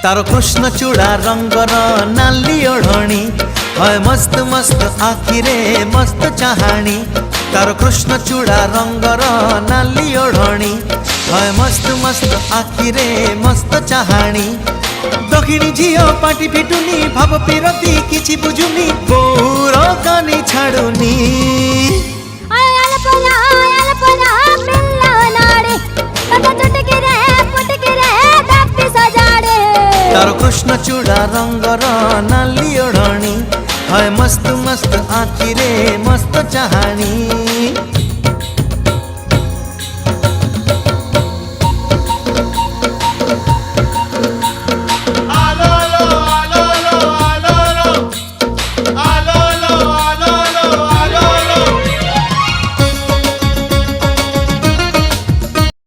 तारो कृष्ण चूड़ा रंगर नाली ओढ़णी है मस्त मस्त आखिरे मस्त चाहाणी। तारो कृष्ण चूड़ा रंगर नाली ओढ़णी है मस्त मस्त आखिरे मस्त चाहाणी। दक्षिणी झील पाटी फिटुनी भाव पिरती किछि बुझुनी गौर कानी छाड़ुनी। तारो कृष्ण चूड़ा रंगर नाली ओढ़णी है मस्त मस्त आखिरे मस्त चाहाणी।